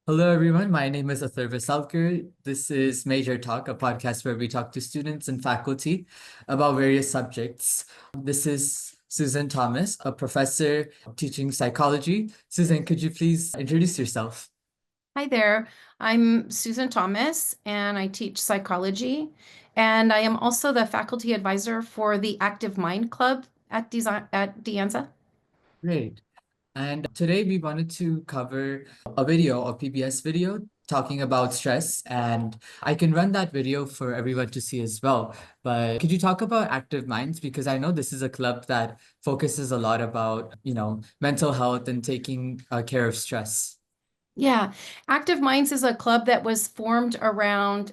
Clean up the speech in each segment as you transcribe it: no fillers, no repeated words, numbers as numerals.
Hello, everyone. My name is Atharva Salkar. This is Major Talk, a podcast where we talk to students and faculty about various subjects. This is Susan Thomas, a professor teaching psychology. Susan, could you please introduce yourself? Hi there. I'm Susan Thomas and I teach psychology. And I am also the faculty advisor for the Active Mind Club at Anza. Great. And today we wanted to cover a video, a PBS video, talking about stress. And I can run that video for everyone to see as well. But could you talk about Active Minds? Because I know this is a club that focuses a lot about, mental health and taking care of stress. Yeah, Active Minds is a club that was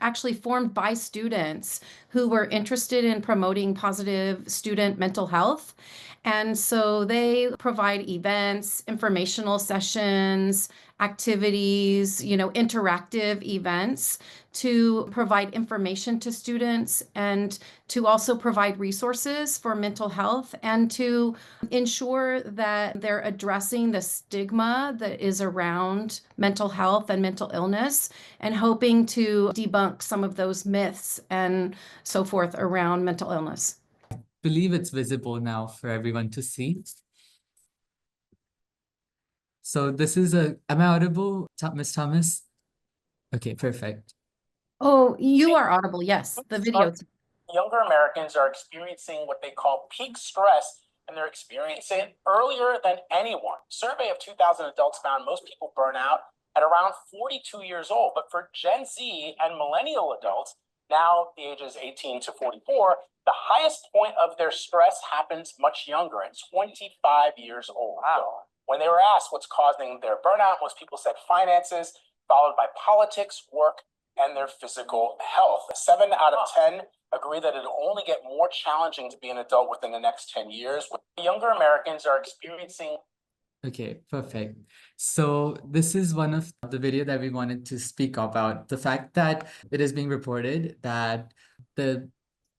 actually formed by students who were interested in promoting positive student mental health. And so they provide events, informational sessions, activities, interactive events to provide information to students and to also provide resources for mental health and to ensure that they're addressing the stigma that is around mental health and mental illness and hoping to debunk some of those myths and so forth around mental illness. Believe it's visible now for everyone to see. So this is am I audible, Miss Thomas? Okay, perfect. Oh, you are audible. Yes, the video. Younger Americans are experiencing what they call peak stress, and they're experiencing it earlier than anyone. A survey of 2,000 adults found most people burn out at around 42 years old. But for Gen Z and millennial adults, now the ages 18 to 44, the highest point of their stress happens much younger, at 25 years old. Wow. When they were asked what's causing their burnout, most people said finances, followed by politics, work, and their physical health. 7 out of 10 agree that it'll only get more challenging to be an adult within the next 10 years. Younger Americans are experiencing. Okay, perfect. So this is one of the video that we wanted to speak about. The fact that it is being reported that the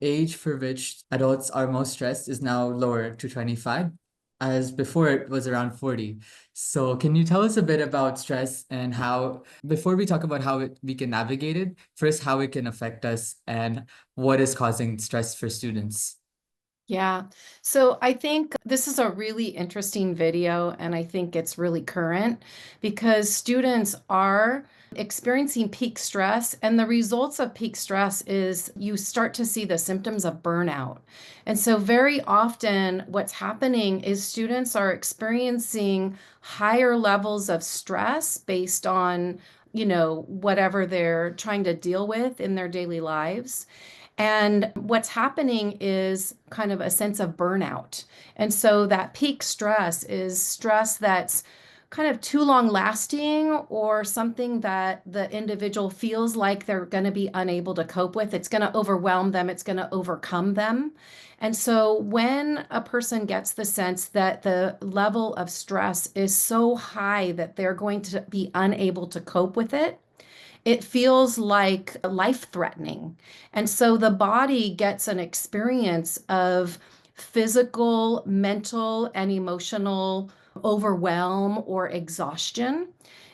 age for which adults are most stressed is now lower to 25, as before it was around 40. So can you tell us a bit about stress and how, before we talk about how we can navigate it, first how it can affect us and what is causing stress for students? Yeah. So I think this is a really interesting video, and I think it's really current because students are experiencing peak stress, and the results of peak stress is you start to see the symptoms of burnout. And so very often what's happening is students are experiencing higher levels of stress based on, whatever they're trying to deal with in their daily lives. And what's happening is kind of a sense of burnout. And so that peak stress is stress that's kind of too long lasting or something that the individual feels like they're going to be unable to cope with. It's going to overwhelm them, it's going to overcome them. And so when a person gets the sense that the level of stress is so high that they're going to be unable to cope with it feels like life-threatening. And so the body gets an experience of physical, mental, and emotional overwhelm or exhaustion.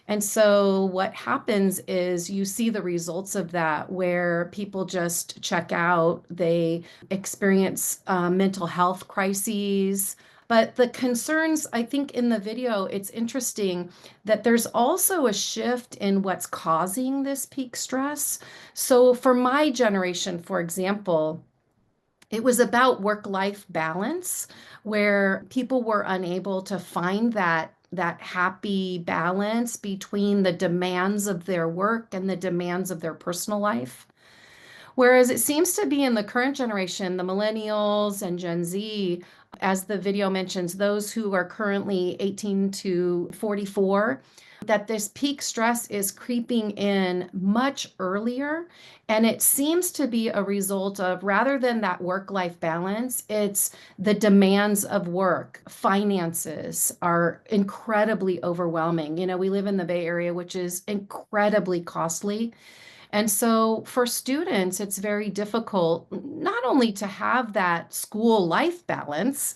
And so what happens is you see the results of that where people just check out, they experience mental health crises. But the concerns, I think in the video, it's interesting that there's also a shift in what's causing this peak stress. So for my generation, for example, it was about work-life balance, where people were unable to find that happy balance between the demands of their work and the demands of their personal life. Whereas it seems to be in the current generation, the millennials and Gen Z, as the video mentions, those who are currently 18 to 44, that this peak stress is creeping in much earlier. And it seems to be a result of, rather than that work-life balance, it's the demands of work. Finances are incredibly overwhelming. We live in the Bay Area, which is incredibly costly. And so for students, it's very difficult not only to have that school life balance,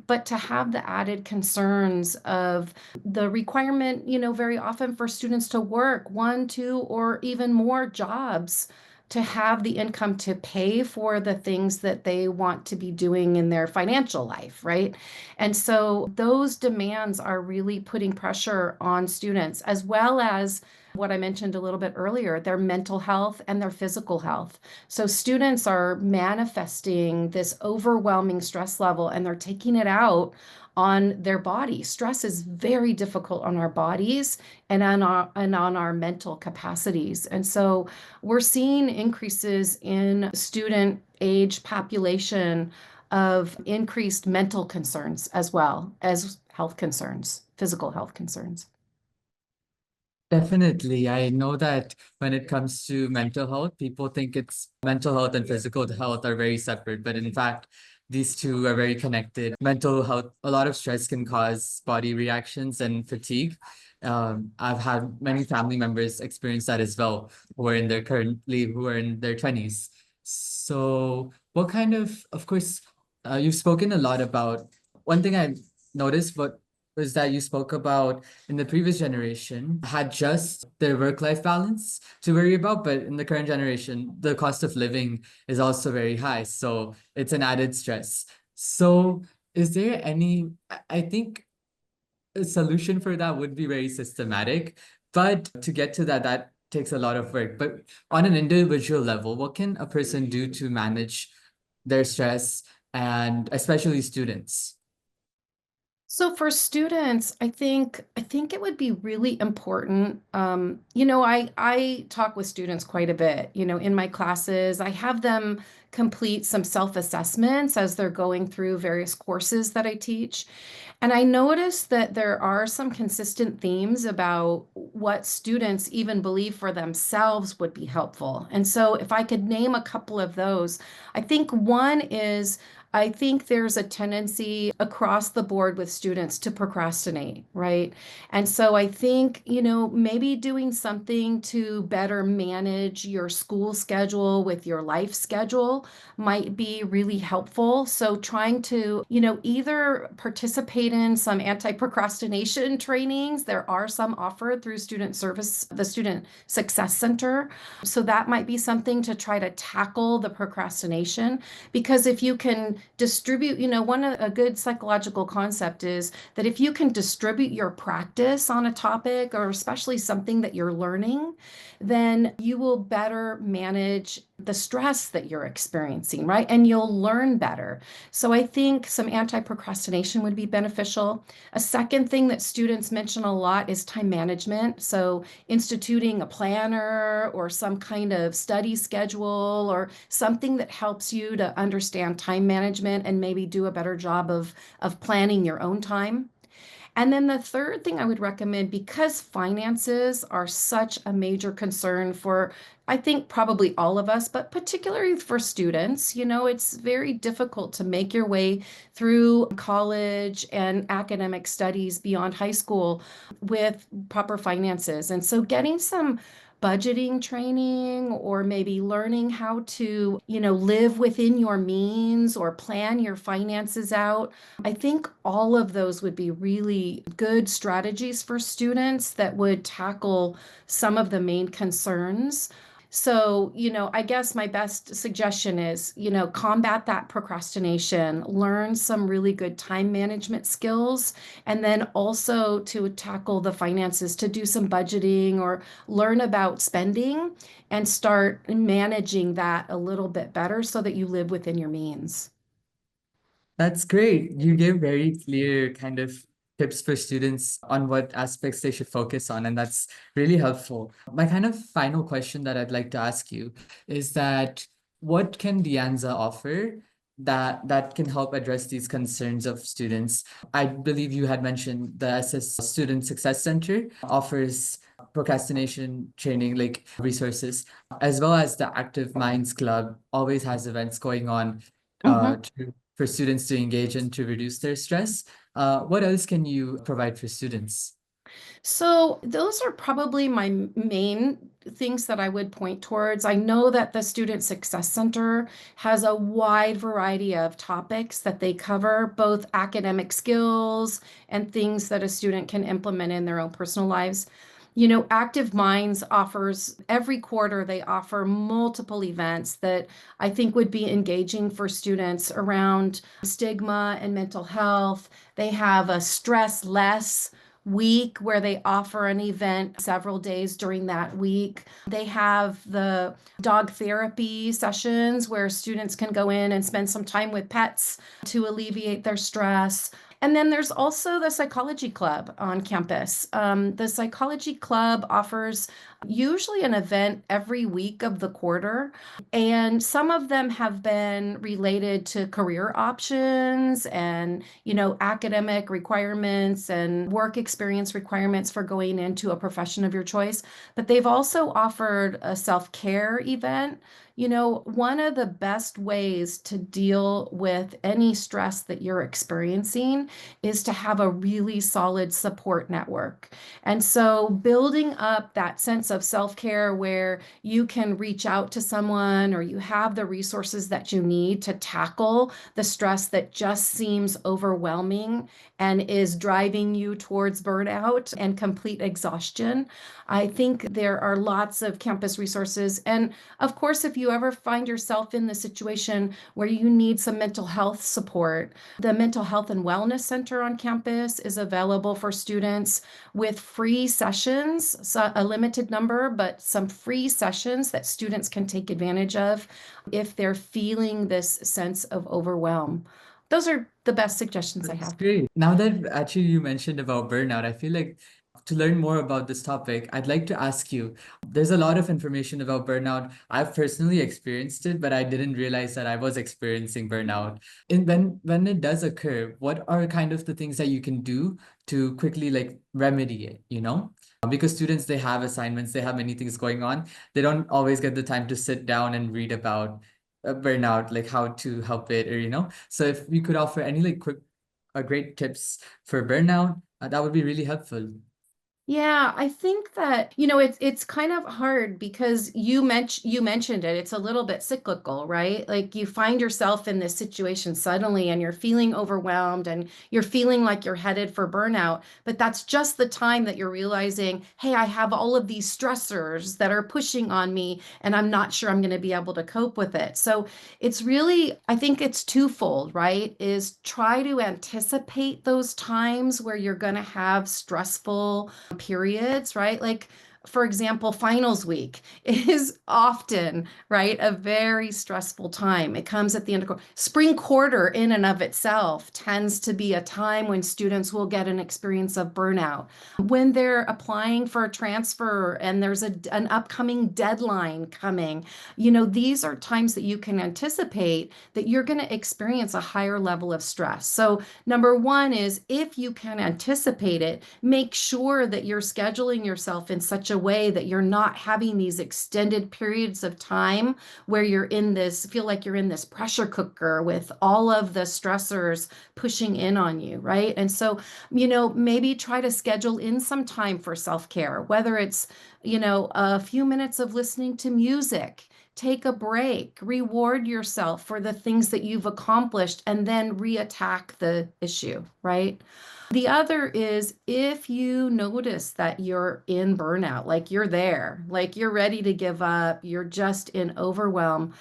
but to have the added concerns of the requirement, very often for students to work one, two, or even more jobs to have the income to pay for the things that they want to be doing in their financial life, right? And so those demands are really putting pressure on students, as well as what I mentioned a little bit earlier, their mental health and their physical health. So students are manifesting this overwhelming stress level and they're taking it out on their body. Stress is very difficult on our bodies and on our mental capacities. And so we're seeing increases in student age population of increased mental concerns as well as health concerns, physical health concerns. Definitely. I know that when it comes to mental health, people think it's mental health and physical health are very separate, but in fact, these two are very connected. Mental health, a lot of stress can cause body reactions and fatigue. I've had many family members experience that as well, who are in their 20s. So what kind of course, you've spoken a lot about, one thing I noticed, but was that you spoke about in the previous generation had just their work-life balance to worry about, but in the current generation, the cost of living is also very high. So it's an added stress. So is there I think a solution for that would be very systematic, but to get to that, that takes a lot of work. But on an individual level, what can a person do to manage their stress and especially students? So for students, I think it would be really important. I talk with students quite a bit. In my classes, I have them complete some self-assessments as they're going through various courses that I teach. And I noticed that there are some consistent themes about what students even believe for themselves would be helpful. And so if I could name a couple of those, I think one is I think there's a tendency across the board with students to procrastinate, right? And so I think, maybe doing something to better manage your school schedule with your life schedule might be really helpful. So trying to, either participate in some anti-procrastination trainings. There are some offered through the Student Success Center. So that might be something to try to tackle the procrastination. Because if you can distribute, a good psychological concept is that if you can distribute your practice on a topic or especially something that you're learning, then you will better manage the stress that you're experiencing, right? And you'll learn better. So I think some anti-procrastination would be beneficial. A second thing that students mention a lot is time management. So instituting a planner or some kind of study schedule or something that helps you to understand time management and maybe do a better job of planning your own time. And then the third thing I would recommend, because finances are such a major concern for, I think, probably all of us, but particularly for students, it's very difficult to make your way through college and academic studies beyond high school with proper finances. And so getting some budgeting training or maybe learning how to, live within your means or plan your finances out. I think all of those would be really good strategies for students that would tackle some of the main concerns. So, I guess my best suggestion is, combat that procrastination, learn some really good time management skills, and then also to tackle the finances, to do some budgeting or learn about spending and start managing that a little bit better so that you live within your means. That's great. You gave very clear kind of tips for students on what aspects they should focus on, and that's really helpful. My kind of final question that I'd like to ask you is that what can the Anza offer that can help address these concerns of students? I believe you had mentioned the Student Success Center offers procrastination training like resources, as well as the Active Minds Club always has events going on Mhm. for students to engage in to reduce their stress. What else can you provide for students? So those are probably my main things that I would point towards. I know that the Student Success Center has a wide variety of topics that they cover, both academic skills and things that a student can implement in their own personal lives. Active Minds offers every quarter, they offer multiple events that I think would be engaging for students around stigma and mental health. They have a stress less week where they offer an event several days during that week. They have the dog therapy sessions where students can go in and spend some time with pets to alleviate their stress. And then there's also the psychology club on campus. The psychology club offers usually an event every week of the quarter, and some of them have been related to career options and, academic requirements and work experience requirements for going into a profession of your choice. But they've also offered a self-care event. One of the best ways to deal with any stress that you're experiencing is to have a really solid support network. And so building up that sense of self-care where you can reach out to someone or you have the resources that you need to tackle the stress that just seems overwhelming and is driving you towards burnout and complete exhaustion. I think there are lots of campus resources. And of course, if you ever find yourself in the situation where you need some mental health support, the Mental Health and Wellness Center on campus is available for students with free sessions, so a limited number, but some free sessions that students can take advantage of if they're feeling this sense of overwhelm. Those are the best suggestions I That's have. great. Now that actually you mentioned about burnout, I feel like to learn more about this topic, I'd like to ask you, there's a lot of information about burnout. I've personally experienced it, but I didn't realize that I was experiencing burnout. And when it does occur, what are kind of the things that you can do to quickly like remedy it, you know? Because students, they have assignments, they have many things going on. They don't always get the time to sit down and read about burnout, like how to help it, or so if we could offer any like quick great tips for burnout, that would be really helpful. Yeah, I think that, it's kind of hard because you mentioned it. It's a little bit cyclical, right? Like you find yourself in this situation suddenly and you're feeling overwhelmed and you're feeling like you're headed for burnout, but that's just the time that you're realizing, hey, I have all of these stressors that are pushing on me and I'm not sure I'm going to be able to cope with it. So it's really, I think it's twofold, right? Is try to anticipate those times where you're going to have stressful periods, right? Like, for example, finals week is often, right, a very stressful time. It comes at the end of spring quarter in and of itself tends to be a time when students will get an experience of burnout. When they're applying for a transfer and there's an upcoming deadline coming, these are times that you can anticipate that you're going to experience a higher level of stress. So, number one is if you can anticipate it, make sure that you're scheduling yourself in such a way that you're not having these extended periods of time where feel like you're in this pressure cooker with all of the stressors pushing in on you, right? And so, maybe try to schedule in some time for self-care, whether it's, a few minutes of listening to music. Take a break, reward yourself for the things that you've accomplished, and then reattack the issue, right? The other is if you notice that you're in burnout, like you're there, like you're ready to give up, you're just in overwhelm,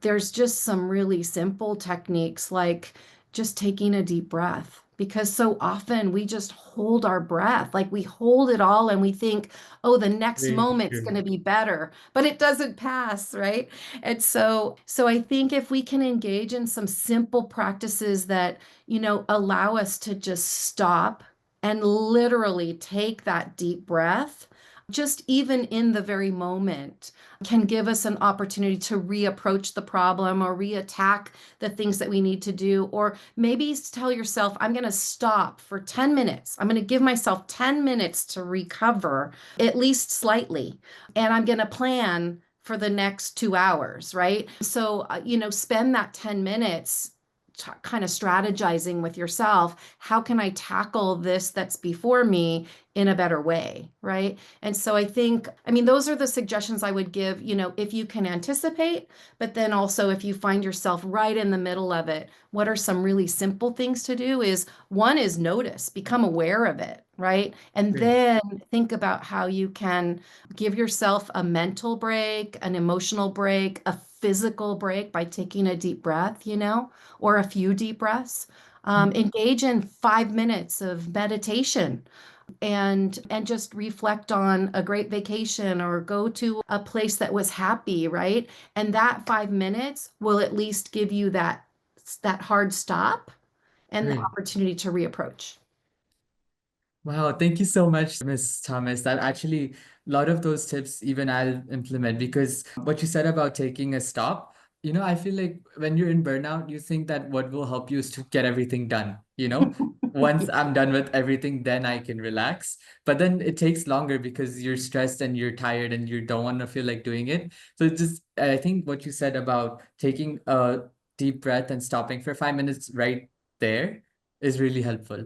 there's just some really simple techniques like just taking a deep breath. Because so often we just hold our breath, like we hold it all and we think, oh, the next Very moment's going true. to be better, but it doesn't pass, right? And so I think if we can engage in some simple practices that allow us to just stop and literally take that deep breath, just even in the very moment, can give us an opportunity to reapproach the problem or reattack the things that we need to do. Or maybe tell yourself, I'm going to stop for 10 minutes. I'm going to give myself 10 minutes to recover, at least slightly. And I'm going to plan for the next 2 hours, right? So, spend that 10 minutes kind of strategizing with yourself, how can I tackle this that's before me in a better way, right? And so I think, I mean, those are the suggestions I would give, if you can anticipate, but then also if you find yourself right in the middle of it, what are some really simple things to do is one is notice, become aware of it, right? And Great. then think about how you can give yourself a mental break, an emotional break, a physical break by taking a deep breath, or a few deep breaths. Engage in 5 minutes of meditation and just reflect on a great vacation or go to a place that was happy, right? And that 5 minutes will at least give you that hard stop and the Great. opportunity to reapproach. Wow, thank you so much, Miss Thomas. That actually, a lot of those tips even I'll implement, because what you said about taking a stop, I feel like when you're in burnout, you think that what will help you is to get everything done, Once I'm done with everything, then I can relax. But then it takes longer because you're stressed and you're tired and you don't want to feel like doing it. So I think what you said about taking a deep breath and stopping for 5 minutes right there is really helpful.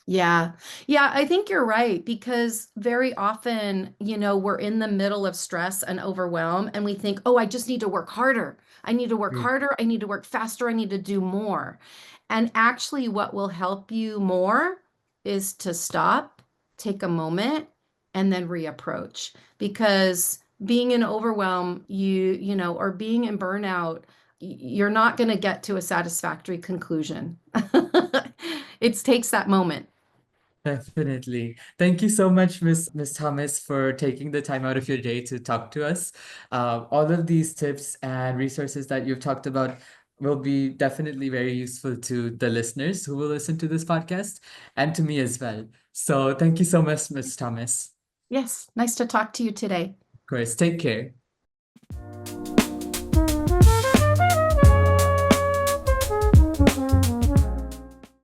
Yeah. Yeah, I think you're right because very often, we're in the middle of stress and overwhelm and we think, "Oh, I just need to work harder. I need to work Great. harder. I need to work faster. I need to do more." And actually what will help you more is to stop, take a moment, and then reapproach because being in overwhelm, or being in burnout, you're not going to get to a satisfactory conclusion. It takes that moment. Definitely. Thank you so much, Miss Thomas, for taking the time out of your day to talk to us. All of these tips and resources that you've talked about will be definitely very useful to the listeners who will listen to this podcast and to me as well. So thank you so much, Miss Thomas. Yes, nice to talk to you today. Of course, take care.